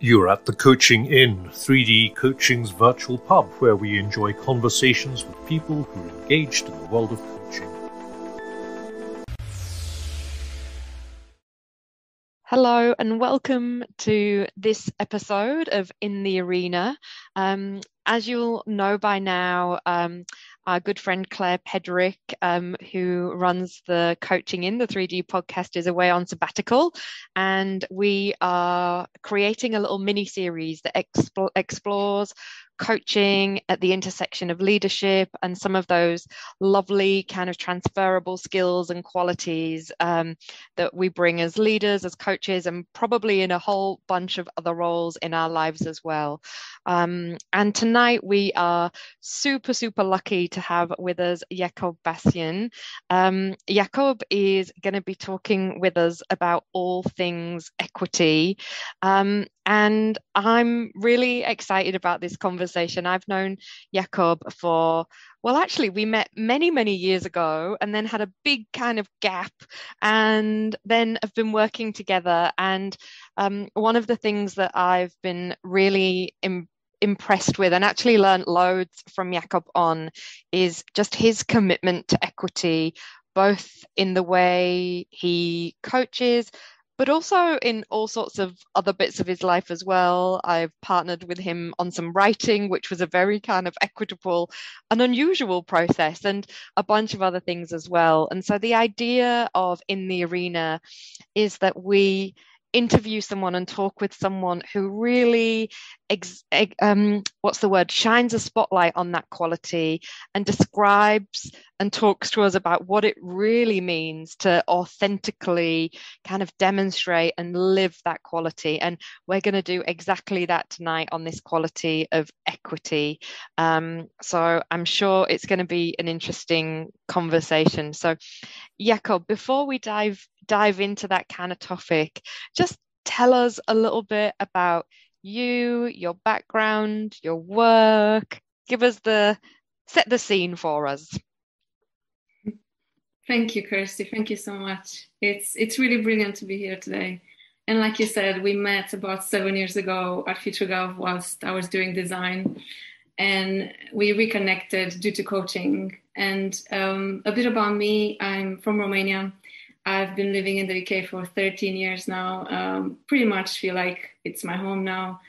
You're at the Coaching Inn, 3D Coaching's virtual pub, where we enjoy conversations with people who are engaged in the world of coaching. Hello and welcome to this episode of In the Arena. As you'll know by now, our good friend Claire Pedrick, who runs the Coaching in the 3D podcast, is away on sabbatical, and we are creating a little mini-series that explores coaching at the intersection of leadership and some of those lovely kind of transferable skills and qualities that we bring as leaders, as coaches, and probably in a whole bunch of other roles in our lives as well. And tonight we are super lucky to have with us Iacob Bacian. Iacob is going to be talking with us about all things equity. And I'm really excited about this conversation. I've known Iacob for, well, actually, we met many years ago and then had a big kind of gap and then have been working together. And one of the things that I've been really impressed with and actually learned loads from Iacob on is just his commitment to equity, both in the way he coaches, but also in all sorts of other bits of his life as well. I've partnered with him on some writing, which was a very kind of equitable and unusual process, and a bunch of other things as well. And so the idea of In the Arena is that we interview someone and talk with someone who really shines a spotlight on that quality and describes and talks to us about what it really means to authentically kind of demonstrate and live that quality. And we're going to do exactly that tonight on this quality of equity. So I'm sure it's going to be an interesting conversation. So Iacob, before we dive into that kind of topic, just tell us a little bit about you, your background, your work. Set the scene for us. Thank you, Kirsty. Thank you so much. It's really brilliant to be here today. And like you said, we met about 7 years ago at FutureGov whilst I was doing design, and we reconnected due to coaching. And a bit about me, I'm from Romania. I've been living in the UK for 13 years now. Pretty much feel like it's my home now.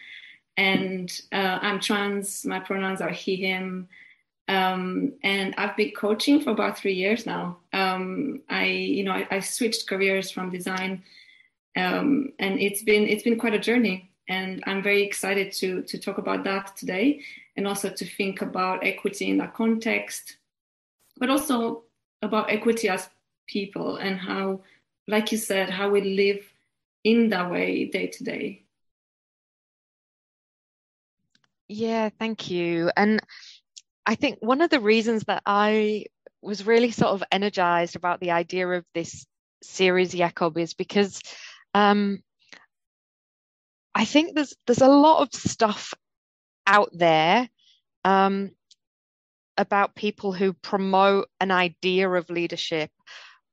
And I'm trans. My pronouns are he, him. And I've been coaching for about 3 years now. I switched careers from design, and it's been quite a journey. And I'm very excited to talk about that today, and also to think about equity in that context, but also about equity as people and how, like you said, how we live in that way day to day. Yeah, thank you. And I think one of the reasons that I was really sort of energized about the idea of this series, Iacob, is because I think there's a lot of stuff out there about people who promote an idea of leadership,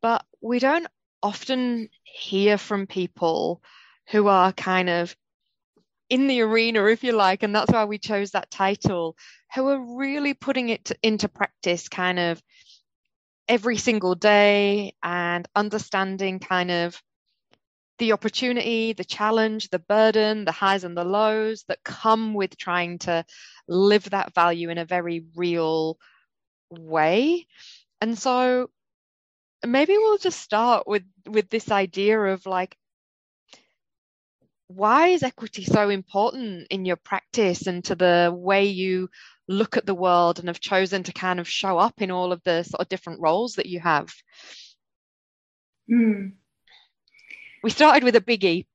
but we don't often hear from people who are kind of in the arena, if you like, and that's why we chose that title, who are really putting it into practice kind of every single day and understanding kind of the opportunity, the challenge, the burden, the highs and the lows that come with trying to live that value in a very real way. And so maybe we'll just start with this idea of like, why is equity so important in your practice and to the way you look at the world and have chosen to kind of show up in all of the sort of different roles that you have? We started with a biggie.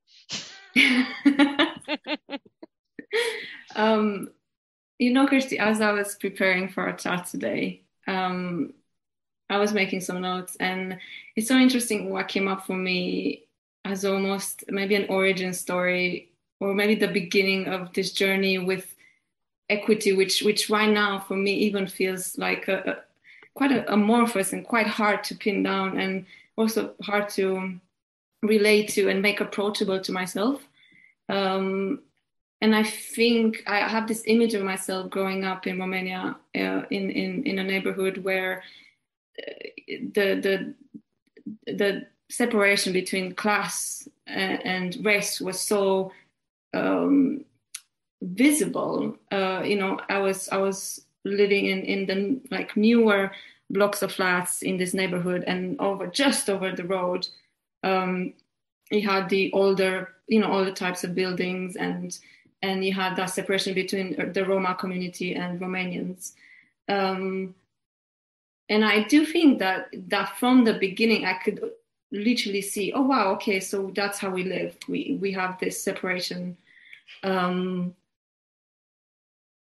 Kirsty, as I was preparing for our chat today, I was making some notes, and it's so interesting what came up for me as almost maybe an origin story, or maybe the beginning of this journey with equity, which right now for me even feels like quite amorphous and quite hard to pin down, and also hard to relate to and make approachable to myself. and I think I have this image of myself growing up in Romania, in a neighborhood where the separation between class and race was so visible. I was living in the like newer blocks of flats in this neighborhood, and just over the road, you had the older, all the types of buildings, and you had that separation between the Roma community and Romanians. And I do think that from the beginning, I could literally see, oh wow, okay, so that's how we live. We have this separation.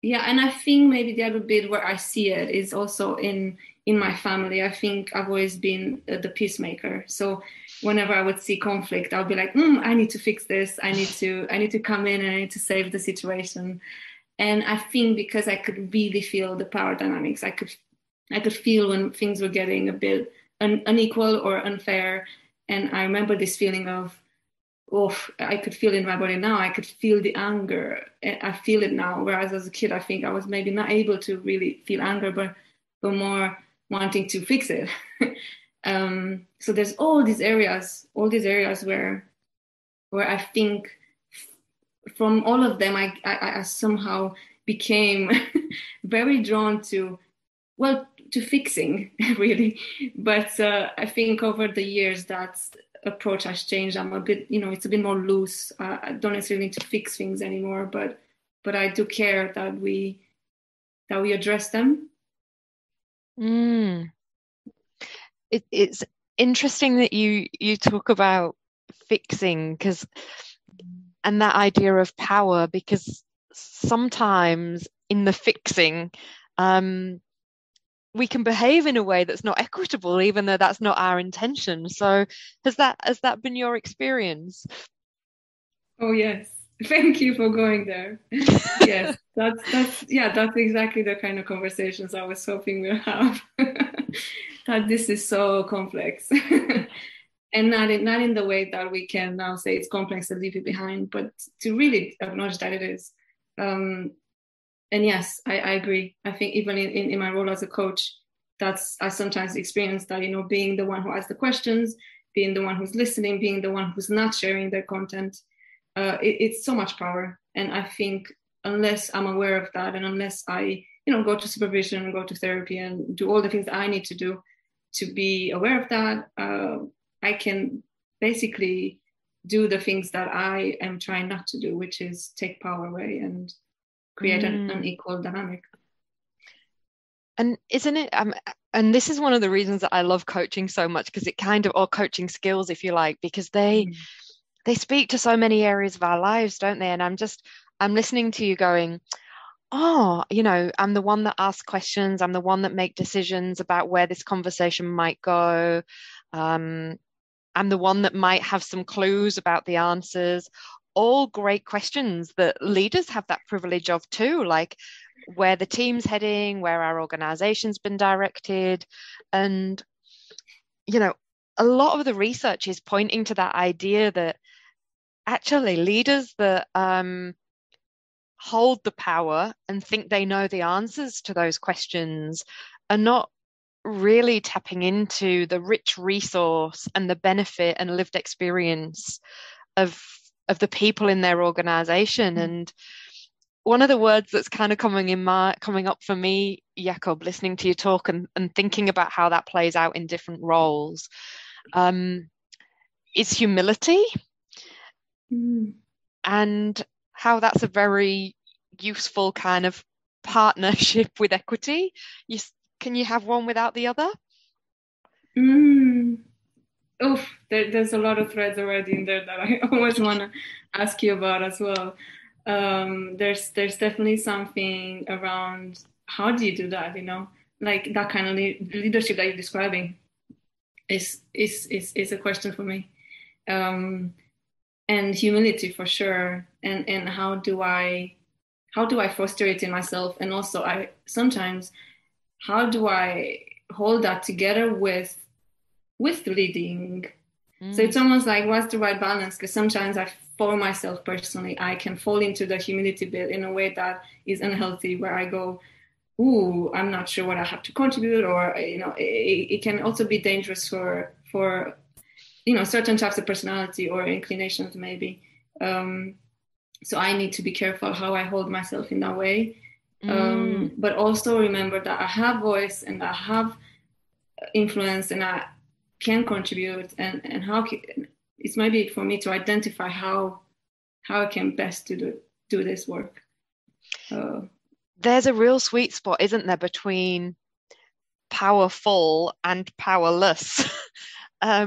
Yeah, and I think maybe the other bit where I see it is also in my family. I think I've always been the peacemaker. So whenever I would see conflict, I'll be like, I need to fix this. I need to come in and I need to save the situation. And I think because I could really feel the power dynamics, I could feel when things were getting a bit unequal or unfair. And I remember this feeling of, I could feel it in my body now. I could feel the anger. I feel it now. Whereas as a kid, I think I was maybe not able to really feel anger, but more wanting to fix it. So there's all these areas where I think from all of them, I somehow became very drawn to fixing, really. But I think over the years that approach has changed. I'm a bit, it's a bit more loose. I don't necessarily need to fix things anymore, but I do care that we address them. It's interesting that you talk about fixing, and that idea of power, because sometimes in the fixing, we can behave in a way that's not equitable, even though that's not our intention. So has that been your experience? Oh yes, thank you for going there. Yes, that's exactly the kind of conversations I was hoping we'll have. That this is so complex. And not in the way that we can now say it's complex and leave it behind, but to really acknowledge that it is. And yes, I agree. I think even in my role as a coach, I sometimes experience that, being the one who asks the questions, being the one who's listening, being the one who's not sharing their content. It's so much power. And I think unless I'm aware of that, and unless I, go to supervision and go to therapy and do all the things that I need to do to be aware of that, I can basically do the things that I am trying not to do, which is take power away and create an unequal dynamic. And isn't it, and this is one of the reasons that I love coaching so much, because it or coaching skills, if you like, because they speak to so many areas of our lives, don't they? And I'm listening to you going, I'm the one that asks questions. I'm the one that make decisions about where this conversation might go. I'm the one that might have some clues about the answers. All great questions that leaders have that privilege of too, like where the team's heading, where our organization's been directed. And, a lot of the research is pointing to that idea that actually leaders that hold the power and think they know the answers to those questions are not really tapping into the rich resource and the benefit and lived experience of the people in their organization. And one of the words that's kind of coming up for me, Iacob, listening to you talk and thinking about how that plays out in different roles, is humility, and how that's a very useful kind of partnership with equity. Can you have one without the other? There's a lot of threads already in there that I always want to ask you about as well. There's definitely something around how do you do that, like that kind of leadership that you're describing is a question for me. And humility for sure. And how do I foster it in myself? And also sometimes how do I hold that together with leading? So it's almost like, what's the right balance? Because sometimes for myself personally, I can fall into the humility bit in a way that is unhealthy, where I go, ooh, I'm not sure what I have to contribute, or, it can also be dangerous for certain types of personality or inclinations maybe. So I need to be careful how I hold myself in that way. But also remember that I have voice and I have influence and I can contribute, and how it's maybe for me to identify how I can best do this work. There's a real sweet spot, isn't there, between powerful and powerless,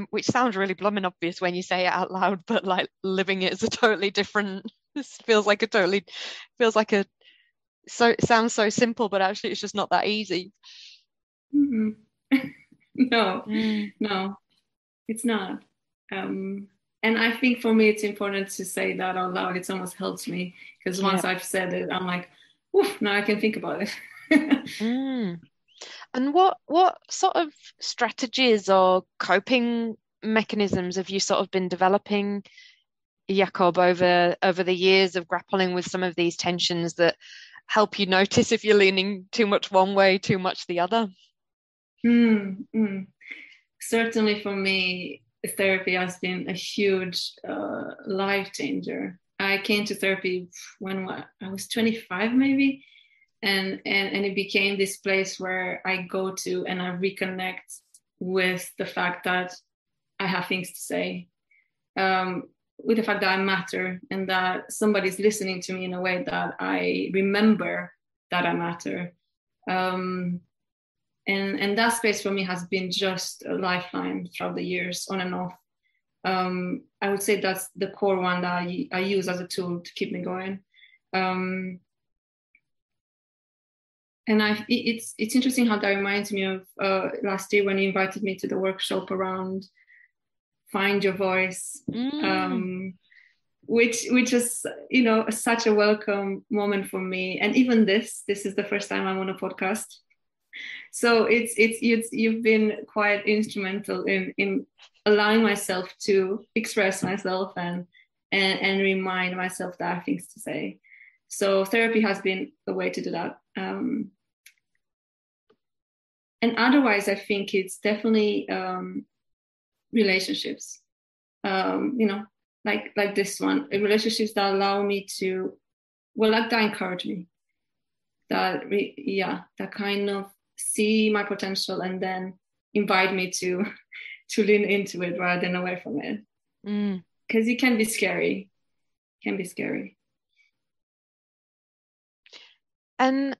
which sounds really blooming obvious when you say it out loud, but like living it is a totally different. This so it sounds so simple, but actually it's just not that easy. No, it's not. And I think for me, it's important to say that out loud. It almost helps me, because once I've said it, I'm like, oof, now I can think about it. And what sort of strategies or coping mechanisms have you sort of been developing, Iacob, over the years of grappling with some of these tensions that help you notice if you're leaning too much one way, too much the other? Certainly for me, therapy has been a huge life changer. I came to therapy when I was 25 maybe, and it became this place where I go to and I reconnect with the fact that I have things to say, with the fact that I matter, and that somebody's listening to me in a way that I remember that I matter. And that space for me has been just a lifeline throughout the years, on and off. I would say that's the core one that I use as a tool to keep me going. And it's interesting how that reminds me of last year when you invited me to the workshop around Find Your Voice, which is such a welcome moment for me. And even this is the first time I'm on a podcast. So you've been quite instrumental in allowing myself to express myself and remind myself that I have things to say. So therapy has been a way to do that. And otherwise, I think it's definitely relationships. Like this one, relationships that allow me to, that encourage me, that kind of see my potential and then invite me to lean into it rather than away from it. Because it can be scary. And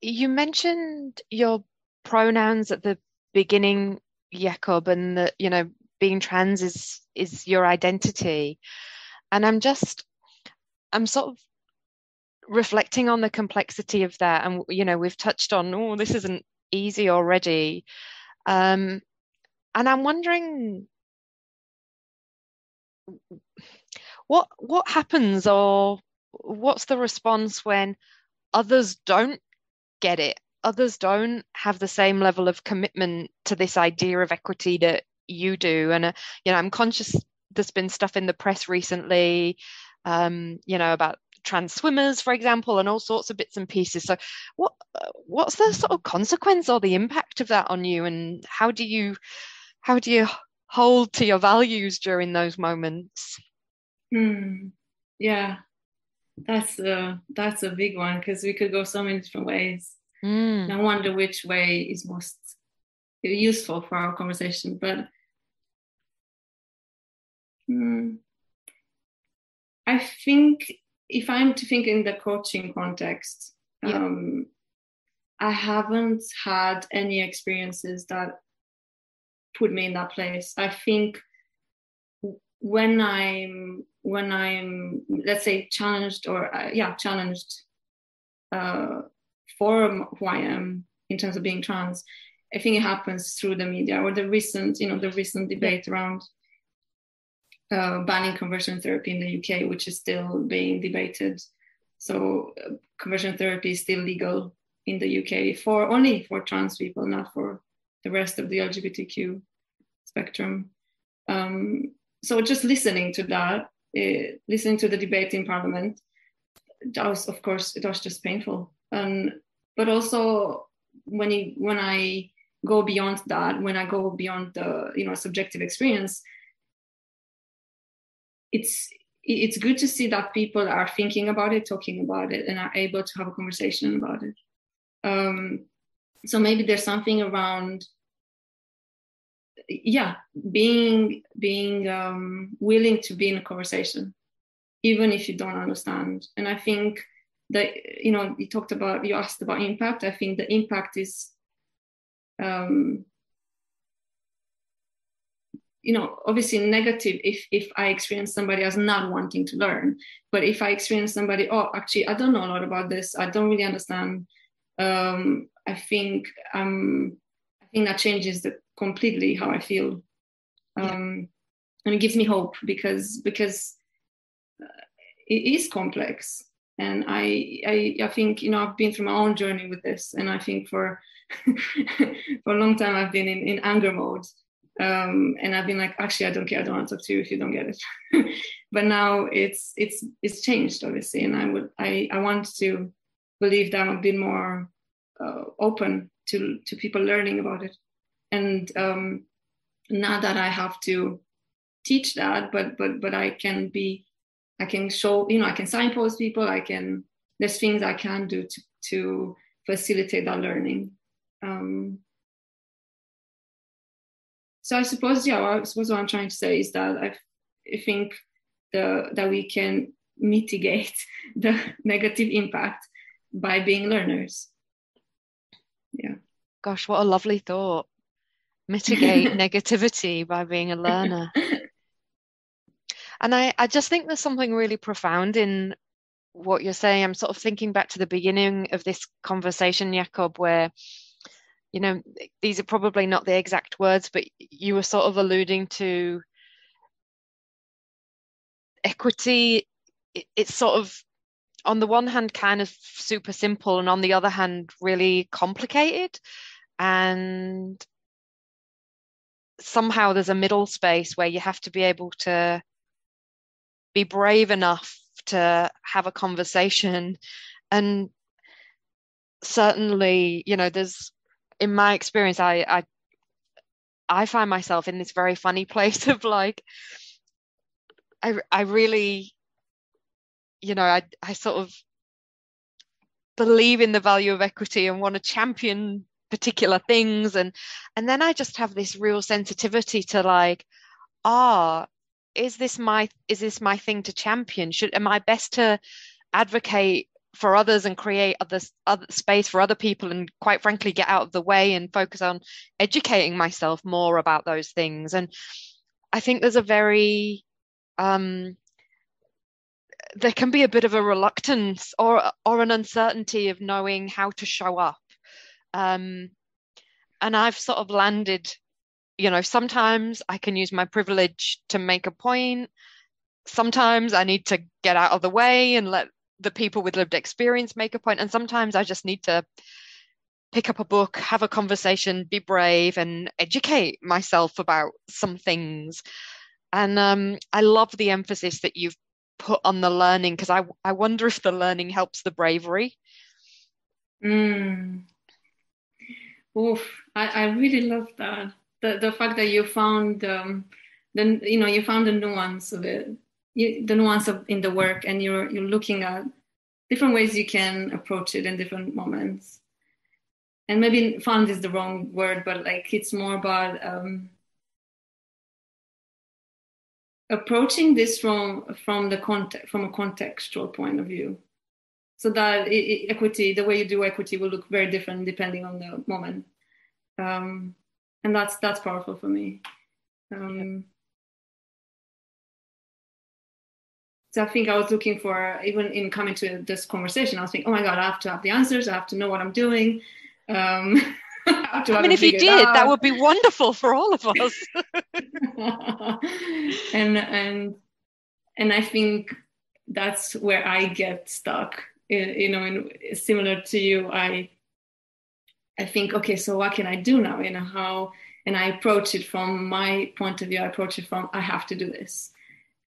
you mentioned your pronouns at the beginning, Iacob, and that being trans is your identity. And I'm sort of reflecting on the complexity of that, and we've touched on, this isn't easy already, and I'm wondering what happens, or what's the response when others don't get it, others don't have the same level of commitment to this idea of equity that you do. And I'm conscious there's been stuff in the press recently, about trans swimmers, for example, and all sorts of bits and pieces. So what's the sort of consequence or the impact of that on you, and how do you hold to your values during those moments? Yeah, that's a big one, because we could go so many different ways. And I wonder which way is most useful for our conversation. But I think if I'm to think in the coaching context, I haven't had any experiences that put me in that place. I think when I'm let's say challenged for who I am in terms of being trans, I think it happens through the media, or the recent debate around banning conversion therapy in the UK, which is still being debated. So conversion therapy is still legal in the UK only for trans people, not for the rest of the LGBTQ spectrum. So just listening to that, listening to the debate in Parliament, that was, of course, it was just painful. But also when I go beyond that, when I go beyond the subjective experience, it's good to see that people are thinking about it, talking about it, and are able to have a conversation about it. So maybe there's something around, being willing to be in a conversation, even if you don't understand. And I think that, you asked about impact. I think the impact is, obviously negative if I experience somebody as not wanting to learn. But if I experience somebody, oh, actually, I don't know a lot about this, I don't really understand, I think that changes completely how I feel. And it gives me hope because it is complex. And I think, I've been through my own journey with this. And I think for a long time, I've been in anger mode. And I've been like, actually, I don't care. I don't want to talk to you if you don't get it. But now it's changed, obviously. And I want to believe that I'm a bit more open to people learning about it. And not that I have to teach that, but I can show, I can signpost people. There's things I can do to facilitate that learning. So I suppose, what I'm trying to say is that I think that we can mitigate the negative impact by being learners. Yeah. Gosh, what a lovely thought. Mitigate negativity by being a learner. And I just think there's something really profound in what you're saying. I'm sort of thinking back to the beginning of this conversation, Iacob, where, these are probably not the exact words, but you were sort of alluding to equity. It's sort of, on the one hand, kind of super simple, and on the other hand, really complicated. And somehow there's a middle space where you have to be able to be brave enough to have a conversation. And certainly, there's, in my experience, I find myself in this very funny place of like, I really, I sort of believe in the value of equity and want to champion particular things, and then I just have this real sensitivity to like, is this my thing to champion? Am I best to advocate for others and create other space for other people, and quite frankly get out of the way and focus on educating myself more about those things? And I think there's a very there can be a bit of a reluctance or an uncertainty of knowing how to show up. And I've sort of landed, sometimes I can use my privilege to make a point. Sometimes I need to get out of the way and let the people with lived experience make a point. And sometimes I just need to pick up a book, have a conversation, be brave, and educate myself about some things. And I love the emphasis that you've put on the learning, because I wonder if the learning helps the bravery. Oof, I really love that. The fact that you found you found the nuance of it, the nuance in the work, and you're looking at different ways you can approach it in different moments. And maybe found is the wrong word, but like it's more about approaching this from a contextual point of view, so that equity, the way you do equity, will look very different depending on the moment, and that's powerful for me. So I think I was looking for, even in coming to this conversation, I was thinking, oh my God, I have to have the answers. I have to know what I'm doing. I mean, if you did, that would be wonderful for all of us. and I think that's where I get stuck. And similar to you, I think, okay, so what can I do now? How And I approach it from my point of view. I approach it from, I have to do this.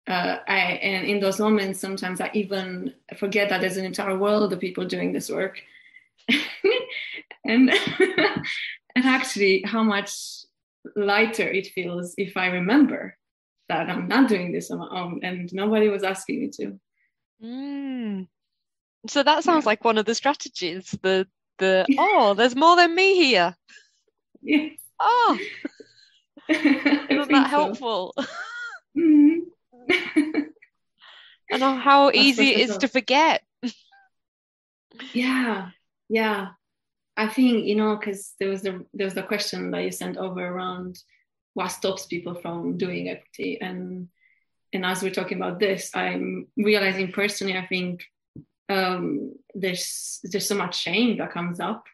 And in those moments, sometimes I even forget that there's an entire world of people doing this work. and and actually how much lighter it feels if I remember that I'm not doing this on my own and nobody was asking me to. So that sounds like one of the strategies, oh, there's more than me here. Yeah. Oh, isn't that helpful? So. Mm-hmm. And how easy it is to forget. Yeah. I think, because there was the question that you sent over around what stops people from doing equity. And as we're talking about this, I'm realizing personally, I think there's so much shame that comes up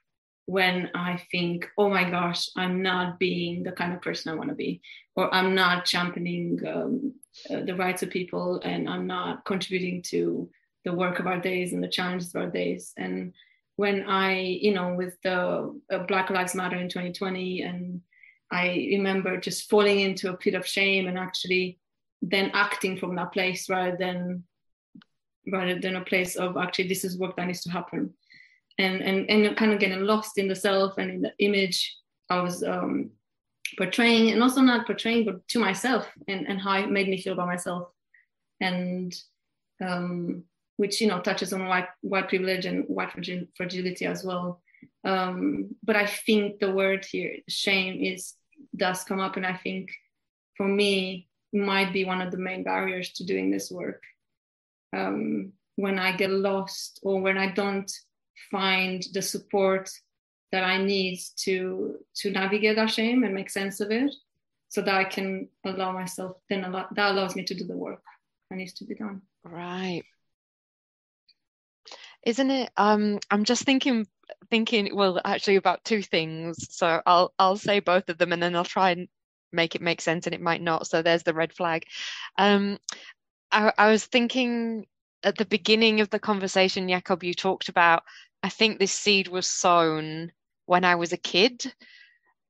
when I think, oh my gosh, I'm not being the kind of person I want to be, or I'm not championing the rights of people, and I'm not contributing to the work of our days and the challenges of our days. And when I, with the Black Lives Matter in 2020, and I remember just falling into a pit of shame and actually then acting from that place rather than a place of actually this is work that needs to happen. And kind of getting lost in the self and in the image I was portraying, and also not portraying, but to myself, and how it made me feel about myself. And which, touches on white privilege and white fragility as well. But I think the word here, shame, does come up. And I think for me, might be one of the main barriers to doing this work. When I get lost, or when I don't find the support that I need to navigate that shame and make sense of it, so that I can allow myself, that allows me to do the work that needs to be done. Right. Isn't it? I'm just thinking, well, actually about two things. So I'll say both of them, and then I'll try and make it make sense, and it might not. So there's the red flag. I was thinking at the beginning of the conversation, Iacob, you talked about, I think this seed was sown when I was a kid.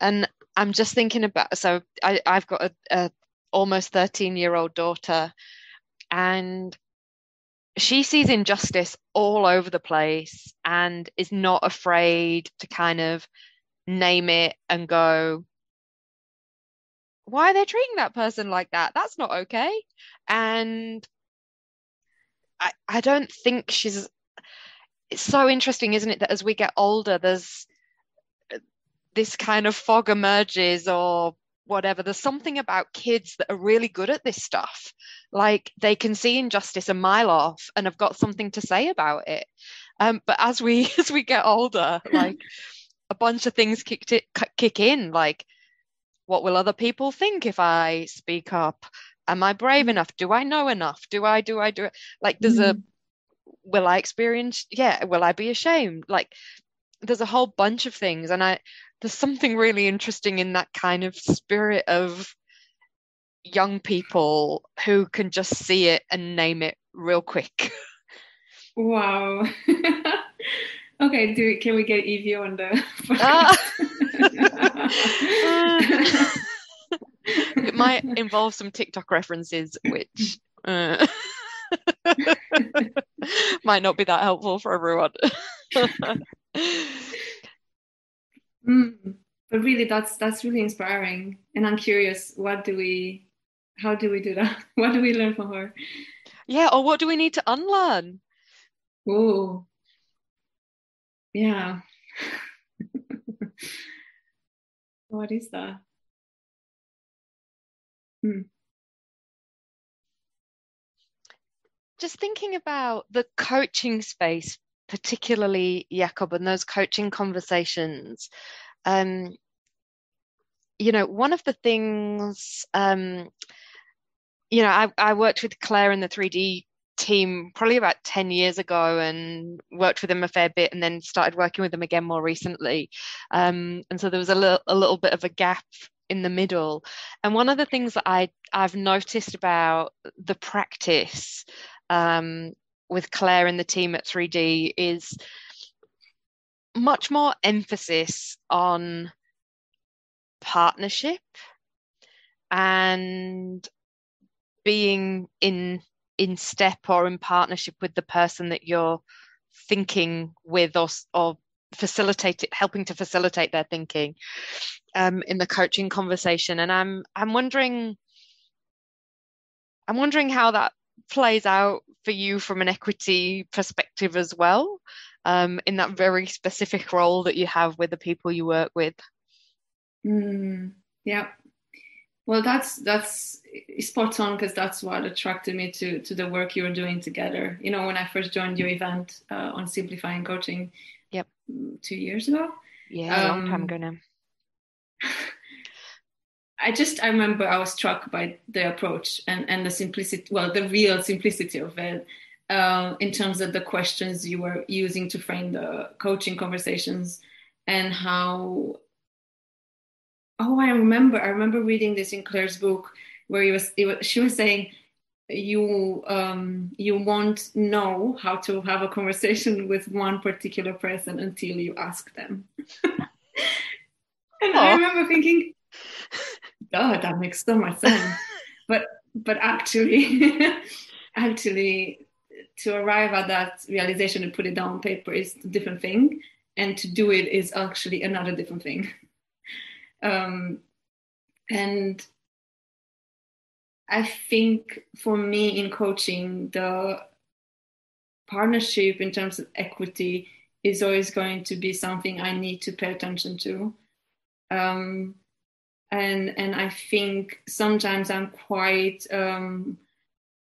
And I'm just thinking about, so I've got a almost 13-year-old daughter, and she sees injustice all over the place and is not afraid to kind of name it and go, why are they treating that person like that? That's not okay. And I don't think it's so interesting, isn't it, that as we get older, there's this kind of fog emerges or whatever. There's something about kids that are really good at this stuff. Like they can see injustice a mile off and have got something to say about it. But as we get older, like a bunch of things kick in, like, what will other people think if I speak up? Am I brave enough? Do I know enough? Do I do it? Like there's will I experience? Yeah. Will I be ashamed? Like there's a whole bunch of things. And there's something really interesting in that kind of spirit of young people who can just see it and name it real quick. Wow. Okay, can we get Evie on the It might involve some TikTok references, which might not be that helpful for everyone. But really, that's really inspiring, and I'm curious, how do we do that? What do we learn from her? Yeah, or what do we need to unlearn? Oh, yeah. What is that? Just thinking about the coaching space, particularly Iacob, and those coaching conversations. One of the things, I worked with Claire in the 3D team probably about 10 years ago, and worked with them a fair bit, and then started working with them again more recently. And so there was a little bit of a gap in the middle. And one of the things that I've noticed about the practice with Claire and the team at 3D is much more emphasis on partnership and being in step or in partnership with the person that you're thinking with, or helping to facilitate their thinking in the coaching conversation. And I'm wondering how that plays out for you from an equity perspective as well, in that very specific role that you have with the people you work with. Yeah. Well, that's spot on, because that's what attracted me to the work you were doing together. You know, when I first joined your event on simplifying coaching, 2 years ago. Yeah, a long time ago now. I remember I was struck by the approach and the simplicity, well, the real simplicity of it, in terms of the questions you were using to frame the coaching conversations, and how. Oh, I remember reading this in Claire's book, where she was saying, you won't know how to have a conversation with one particular person until you ask them. And I remember thinking, oh, that makes so much sense. But actually, to arrive at that realization and put it down on paper is a different thing, and to do it is actually another different thing. And I think for me in coaching, the partnership in terms of equity is always going to be something I need to pay attention to. And I think sometimes I'm quite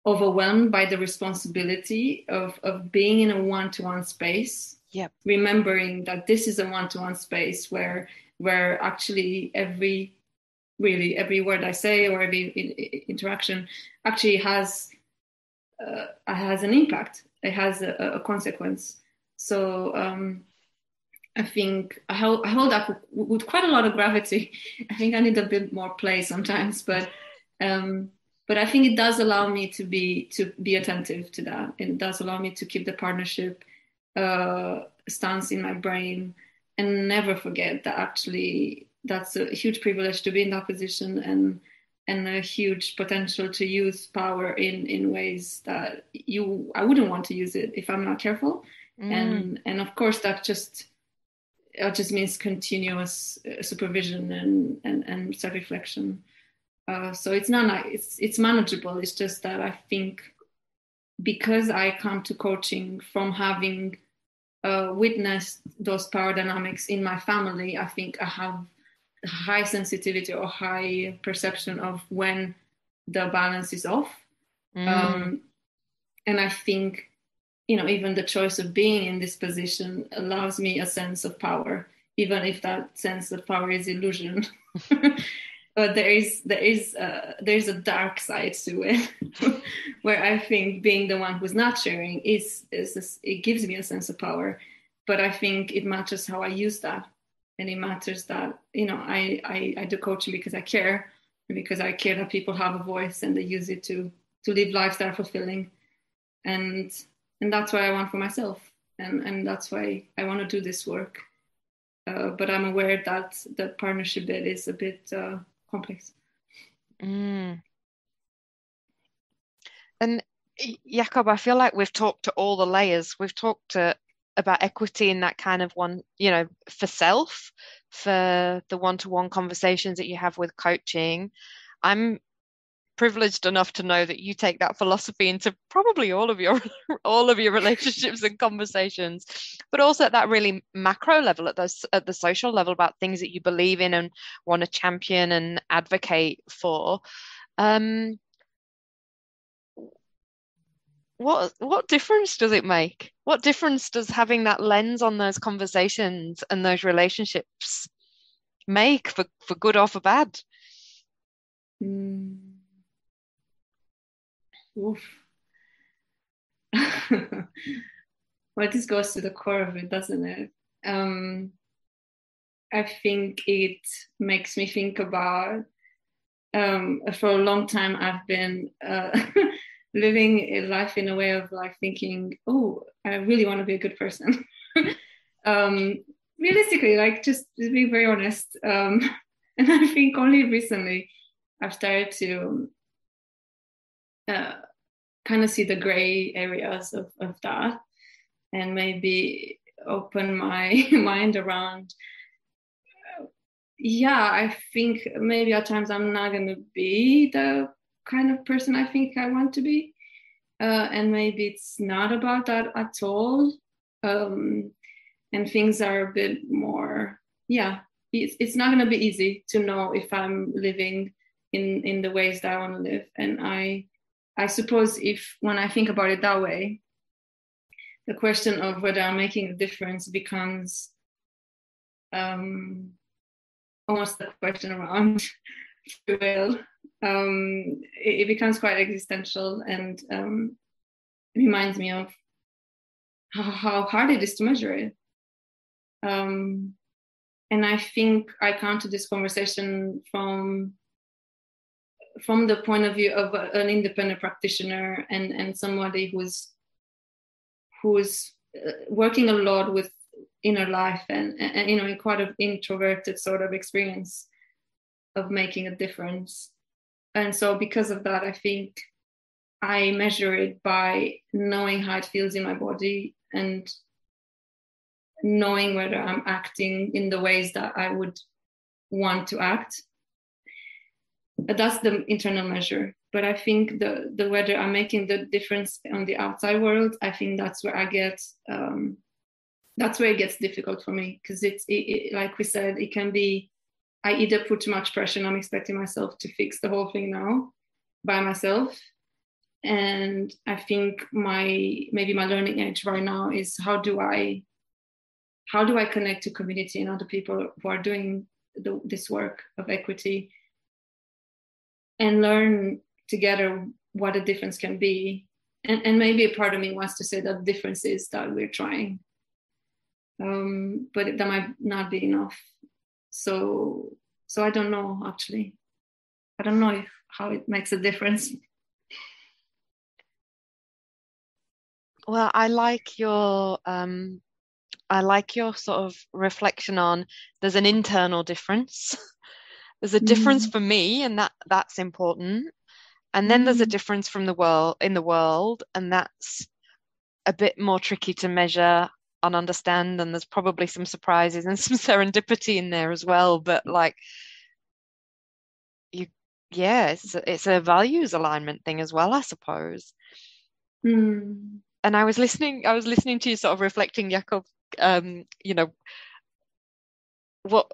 overwhelmed by the responsibility of being in a one-to-one space. Yep. Remembering that this is a one-to-one space where actually every word I say or every interaction actually has an impact. It has a consequence. So I think I hold up with quite a lot of gravity. I think I need a bit more play sometimes, but I think it does allow me to be attentive to that. It does allow me to keep the partnership stance in my brain, and never forget that actually that's a huge privilege to be in that position, and a huge potential to use power in ways that I wouldn't want to use it if I'm not careful. And of course that just means continuous supervision and self-reflection. So it's manageable. It's just that I think because I come to coaching from having witnessed those power dynamics in my family, I think I have high sensitivity or high perception of when the balance is off. And I think, even the choice of being in this position allows me a sense of power, even if that sense of power is illusion. But there is a dark side to it, where I think being the one who's not sharing it gives me a sense of power. But I think it matters how I use that, and it matters that I do coaching because I care, and because I care that people have a voice and they use it to live lives that are fulfilling, and that's what I want for myself, and that's why I want to do this work. But I'm aware that the partnership bit is a bit complex. And Iacob, I feel like we've talked to all the layers. We've talked about equity in that kind of one, for self, for the one-to-one conversations that you have with coaching. I'm privileged enough to know that you take that philosophy into probably all of your relationships and conversations, but also at that really macro level, at the social level, about things that you believe in and want to champion and advocate for. What difference does it make? What difference does having that lens on those conversations and those relationships make, for good or for bad? Oof. Well, this goes to the core of it, doesn't it? I think it makes me think about, for a long time I've been living a life in a way of like thinking, oh, I really want to be a good person. Realistically, like just being very honest, And I think only recently I've started to kind of see the gray areas of that, and maybe open my mind around. I think maybe at times I'm not going to be the kind of person I think I want to be. And maybe it's not about that at all. And things are a bit more, it's not going to be easy to know if I'm living in the ways that I want to live. And I suppose when I think about it that way, the question of whether I'm making a difference becomes almost a question around free will. It becomes quite existential, and it reminds me of how hard it is to measure it. And I think I come to this conversation from the point of view of an independent practitioner and somebody who's working a lot with inner life and in quite an introverted sort of experience of making a difference. And so because of that, I think I measure it by knowing how it feels in my body and knowing whether I'm acting in the ways that I would want to act. But that's the internal measure. But I think the whether I'm making the difference on the outside world, I think that's where that's where it gets difficult for me, because it's like we said, it can be I either put too much pressure and I'm expecting myself to fix the whole thing now by myself. And I think maybe my learning edge right now is how do I connect to community and other people who are doing this work of equity and learn together what a difference can be. And maybe a part of me wants to say that the difference is that we're trying. But that might not be enough. So I don't know, actually. I don't know how it makes a difference. Well, I like your sort of reflection on there's an internal difference. There's a difference for me, and that's important. And then there's a difference from the world in the world, and that's a bit more tricky to measure and understand. And there's probably some surprises and some serendipity in there as well. But it's a values alignment thing as well, I suppose. And I was listening to you sort of reflecting, Iacob, what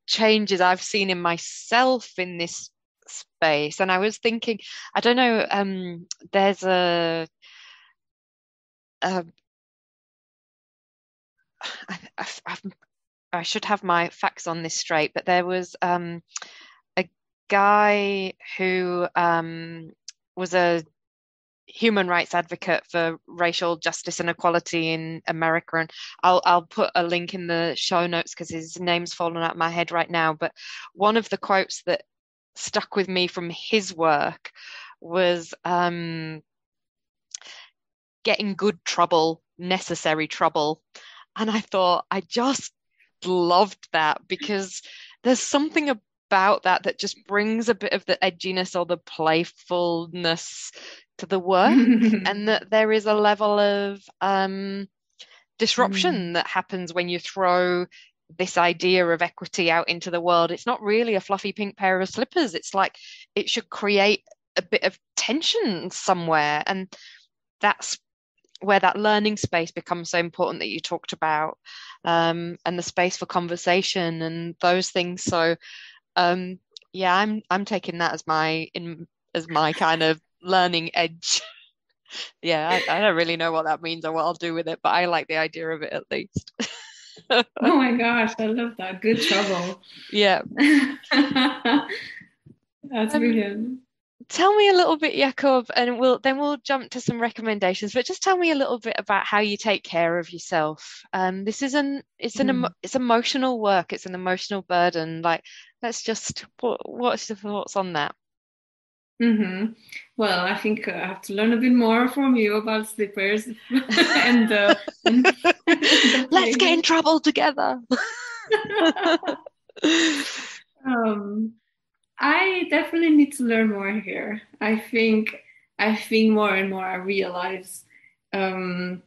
changes I've seen in myself in this space. And I was thinking, I don't know, there's I should have my facts on this straight, but there was a guy who was a human rights advocate for racial justice and equality in America, and I'll put a link in the show notes because his name's fallen out of my head right now. But one of the quotes that stuck with me from his work was getting good trouble, necessary trouble. And I thought I just loved that, because there's something about that just brings a bit of the edginess or the playfulness to the work, and that there is a level of disruption that happens when you throw this idea of equity out into the world. It's not really a fluffy pink pair of slippers. It's like it should create a bit of tension somewhere, and that's where that learning space becomes so important that you talked about, and the space for conversation and those things. So I'm taking that as my kind of learning edge. I don't really know what that means or what I'll do with it, but I like the idea of it at least. Oh my gosh, I love that. Good trouble. Yeah. That's brilliant. Tell me a little bit, Iacob, and we'll jump to some recommendations, but just tell me a little bit about how you take care of yourself. It's emotional work. It's an emotional burden. What's your thoughts on that? Well, I think I have to learn a bit more from you about slippers and let's get in trouble together. I definitely need to learn more here. I think more and more I realize, even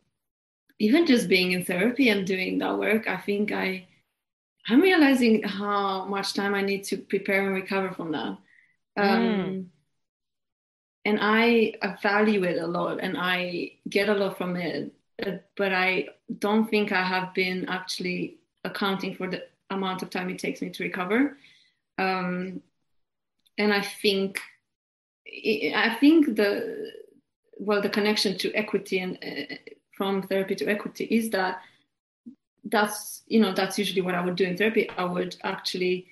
just being in therapy and doing that work, I think I'm realizing how much time I need to prepare and recover from that. And I value it a lot and I get a lot from it. But I don't think I have been actually accounting for the amount of time it takes me to recover. And I think the connection to equity and from therapy to equity is that's usually what I would do in therapy. I would actually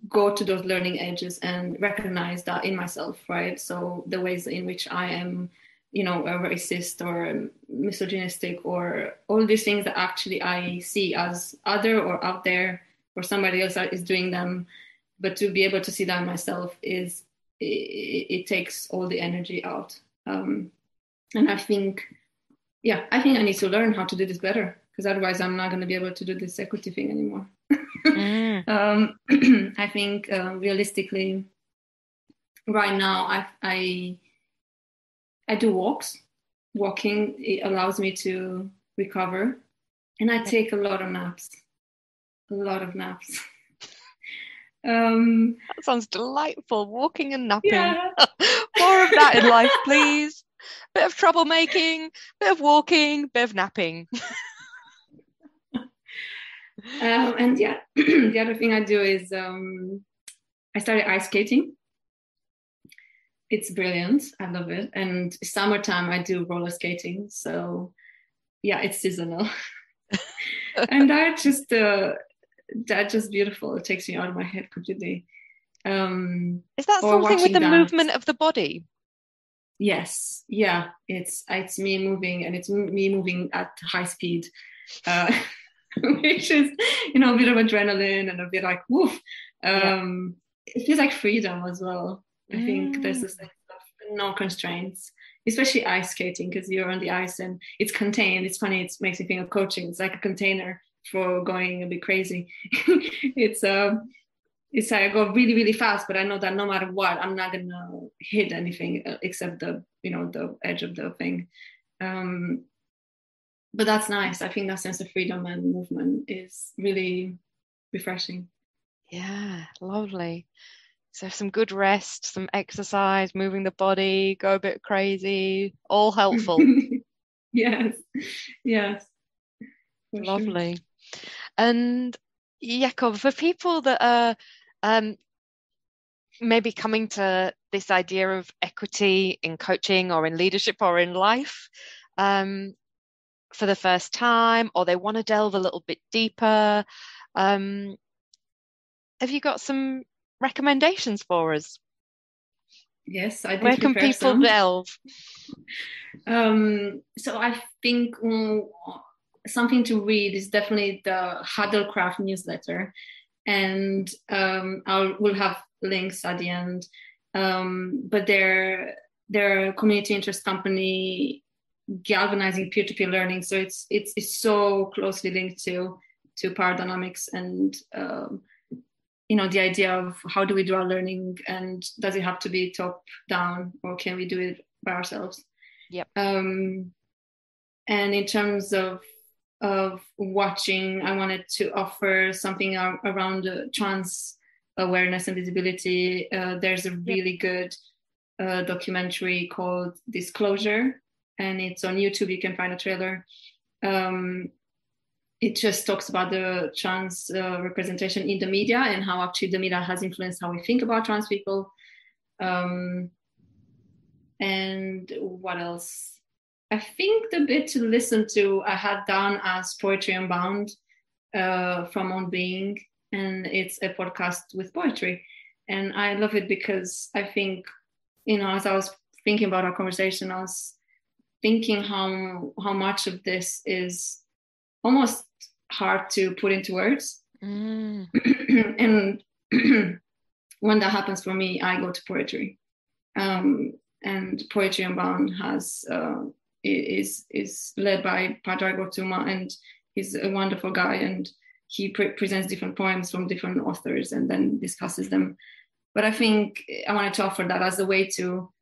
go to those learning edges and recognize that in myself, right? So the ways in which I am, a racist or misogynistic or all these things that actually I see as other or out there or somebody else is doing them, but to be able to see that in myself it takes all the energy out. And I think I need to learn how to do this better, because otherwise I'm not going to be able to do this equity thing anymore. I think realistically, right now I do walks. Walking, it allows me to recover, and I take a lot of naps. That sounds delightful. Walking and napping. Yeah. More of that in life, please. Bit of troublemaking, bit of walking, bit of napping. And the other thing I do is I started ice skating. It's brilliant. I love it. And summertime I do roller skating. So it's seasonal. And that's just beautiful. It takes me out of my head completely. Is that something with the movement of the body? Yes. Yeah. It's me moving, and it's me moving at high speed. Which is, a bit of adrenaline and a bit like, woof. It feels like freedom as well. I think there's this sense of no constraints, especially ice skating, because you're on the ice and it's contained. It's funny, it makes me think of coaching. It's like a container for going a bit crazy. It's like I go really, really fast, but I know that no matter what, I'm not gonna hit anything except the edge of the thing. But that's nice. I think that sense of freedom and movement is really refreshing. Yeah, lovely. So some good rest, some exercise, moving the body, go a bit crazy, all helpful. Yes. Lovely. Sure. And Iacob, for people that are maybe coming to this idea of equity in coaching or in leadership or in life for the first time, or they want to delve a little bit deeper, have you got some recommendations for us? Yes, I did. Where can people delve? So I think something to read is definitely the Huddlecraft newsletter, and we'll have links at the end. But they're a community interest company galvanizing peer-to-peer learning, so it's so closely linked to power dynamics and the idea of how do we do our learning, and does it have to be top down, or can we do it by ourselves? Yep. And in terms of watching, I wanted to offer something around trans awareness and visibility. There's a really good documentary called Disclosure, and it's on YouTube. You can find a trailer. It just talks about the trans representation in the media and how actually the media has influenced how we think about trans people. And what else? I think the bit to listen to I had down as Poetry Unbound from On Being, and it's a podcast with poetry. And I love it because I think, as I was thinking about our conversation, I was thinking how much of this is almost hard to put into words. And when that happens for me, I go to poetry. And Poetry Unbound is led by Padraig Tuma, and he's a wonderful guy. And he presents different poems from different authors and then discusses them. But I think I wanted to offer that as a way to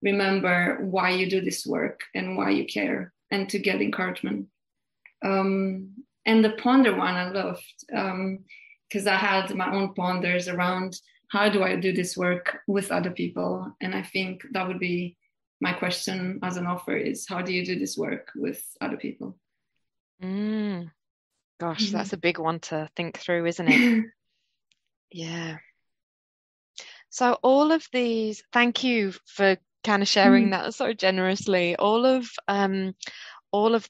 remember why you do this work and why you care, and to get encouragement. And the ponder one I loved, because I had my own ponders around how do I do this work with other people. And I think that would be my question as an author, is how do you do this work with other people? Gosh, that's a big one to think through, isn't it? Yeah. So all of these, thank you for kind of sharing that so generously. All of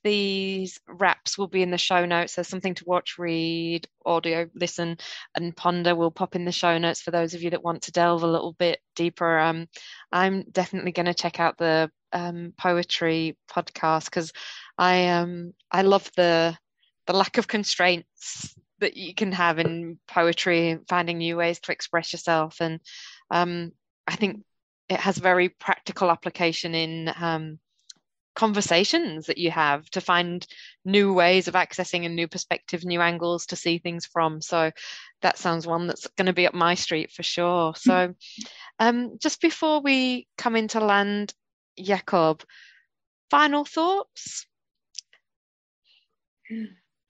these wraps will be in the show notes. There's something to watch, read, audio, listen, and ponder will pop in the show notes for those of you that want to delve a little bit deeper. I'm definitely going to check out the poetry podcast, because I love the lack of constraints that you can have in poetry, finding new ways to express yourself. And I think it has very practical application in conversations that you have, to find new ways of accessing a new perspective, new angles to see things from. So that sounds one that's going to be up my street for sure. So just before we come into land, Iacob, final thoughts?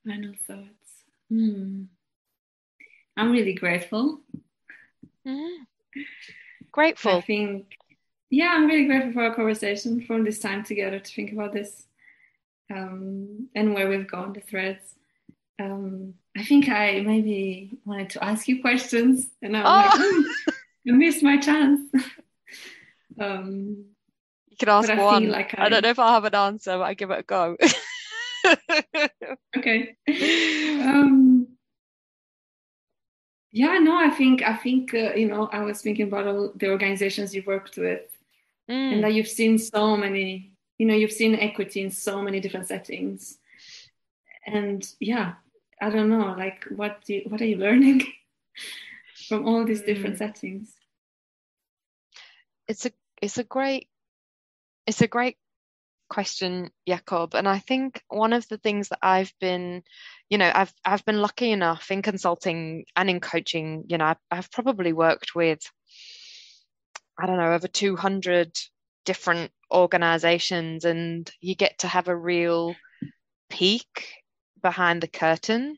Final thoughts. I'm really grateful. Grateful. I think, I'm really grateful for our conversation, from this time together to think about this, and where we've gone, the threads. I think I maybe wanted to ask you questions, and I was like, I missed my chance. You can ask one. I don't know if I'll have an answer, but I give it a go. Okay. I think I was thinking about all the organizations you've worked with, and that you've seen so many, you've seen equity in so many different settings. And I don't know, like, what are you learning from all these different settings? It's a great question, Iacob. And I think one of the things that I've been lucky enough in consulting and in coaching, I've probably worked with, I don't know, over 200 different organizations, and you get to have a real peek behind the curtain.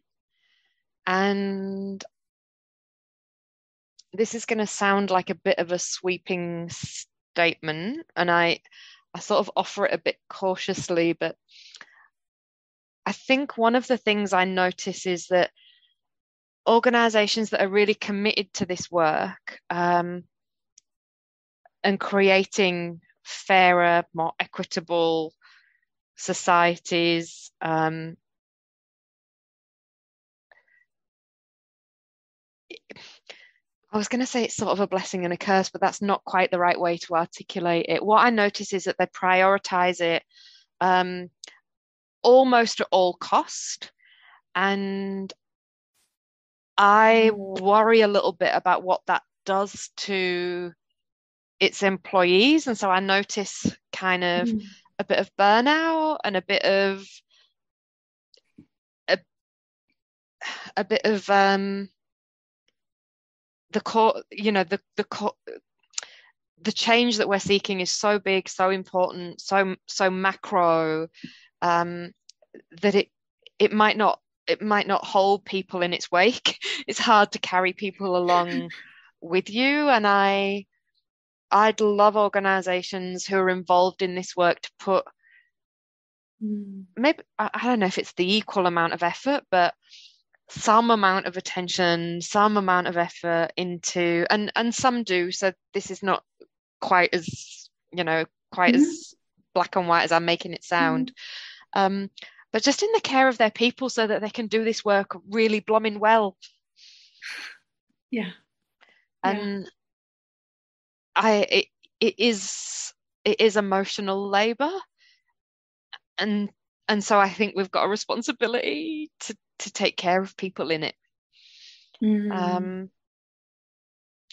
And this is going to sound like a bit of a sweeping statement, and I sort of offer it a bit cautiously, but I think one of the things I notice is that organizations that are really committed to this work, and creating fairer, more equitable societies, I was going to say it's sort of a blessing and a curse, but that's not quite the right way to articulate it. What I notice is that they prioritize it almost at all cost. And I worry a little bit about what that does to its employees. And so I notice kind of a bit of burnout and a bit of the change that we're seeking is so big, so important, so macro, that it might not hold people in its wake. It's hard to carry people along with you. And I'd love organizations who are involved in this work to put maybe, I don't know if it's the equal amount of effort, but some amount of attention, some amount of effort into, and some do. So this is not quite as, as black and white as I'm making it sound. But just in the care of their people, so that they can do this work really blooming well. Yeah. And it is emotional labor. And so I think we've got a responsibility to take care of people in it. And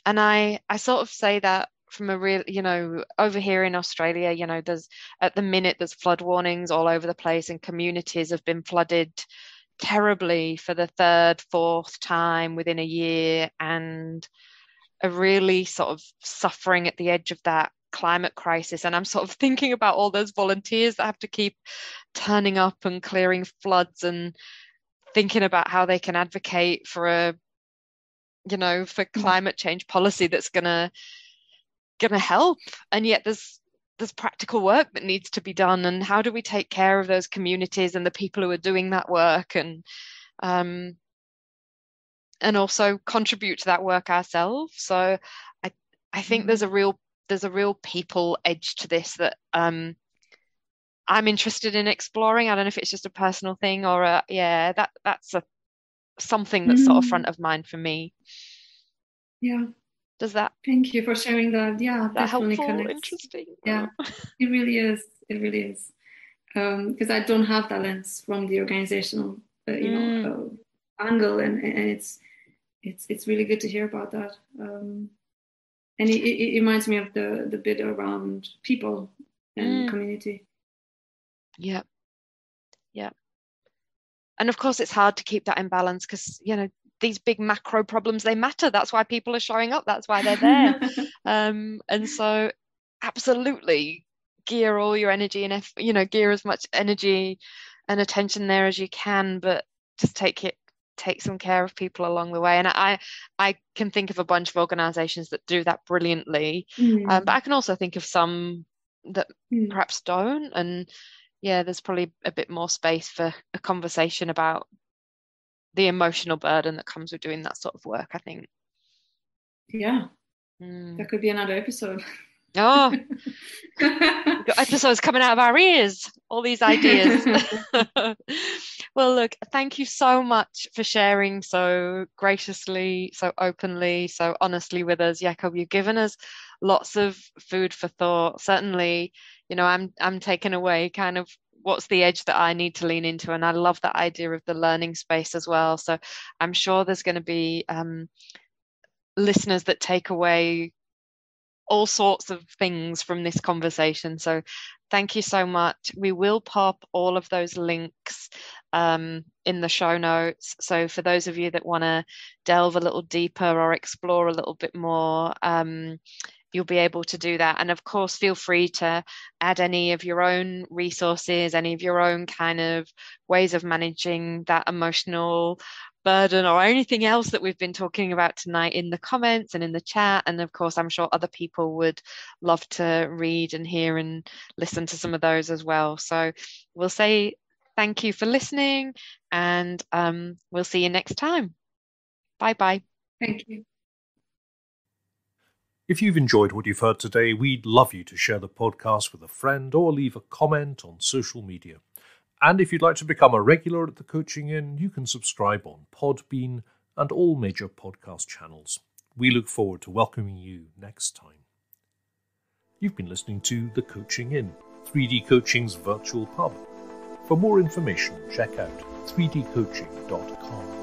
I sort of say that from a real, over here in Australia, there's flood warnings all over the place, and communities have been flooded terribly for the third, fourth time within a year, and are really sort of suffering at the edge of that climate crisis. And I'm sort of thinking about all those volunteers that have to keep turning up and clearing floods, and thinking about how they can advocate for for climate change policy that's gonna help. And yet there's practical work that needs to be done, and how do we take care of those communities and the people who are doing that work, and also contribute to that work ourselves. So I think there's a real people edge to this that I'm interested in exploring. I don't know if it's just a personal thing or that's something that's sort of front of mind for me. Yeah. Does that? Thank you for sharing that. Yeah, that definitely helpful? connects. Interesting. Yeah, it really is. It really is. Because I don't have that lens from the organizational, angle, and it's really good to hear about that. And it reminds me of the bit around people and community. Yeah. And of course, it's hard to keep that in balance because these big macro problems, they matter. That's why people are showing up. That's why they're there. And so, absolutely, gear all your energy and gear as much energy and attention there as you can, but just take some care of people along the way. And I can think of a bunch of organizations that do that brilliantly, but I can also think of some that perhaps don't. And there's probably a bit more space for a conversation about the emotional burden that comes with doing that sort of work, I think. Yeah, that could be another episode. Oh, we've got episodes coming out of our ears, all these ideas. Well, look, thank you so much for sharing so graciously, so openly, so honestly with us, Iacob. You've given us lots of food for thought. Certainly, I'm taking away kind of what's the edge that I need to lean into, and I love that idea of the learning space as well. So I'm sure there's going to be listeners that take away all sorts of things from this conversation. So thank you so much. We will pop all of those links in the show notes. So for those of you that want to delve a little deeper or explore a little bit more, you'll be able to do that. And of course, feel free to add any of your own resources, any of your own kind of ways of managing that emotional burden or anything else that we've been talking about tonight in the comments and in the chat. And of course, I'm sure other people would love to read and hear and listen to some of those as well. So we'll say thank you for listening, and we'll see you next time. Bye-bye. Thank you. If you've enjoyed what you've heard today, we'd love you to share the podcast with a friend or leave a comment on social media. And if you'd like to become a regular at the Coaching Inn, you can subscribe on Podbean and all major podcast channels. We look forward to welcoming you next time. You've been listening to The Coaching Inn, 3D Coaching's virtual pub. For more information, check out 3dcoaching.com.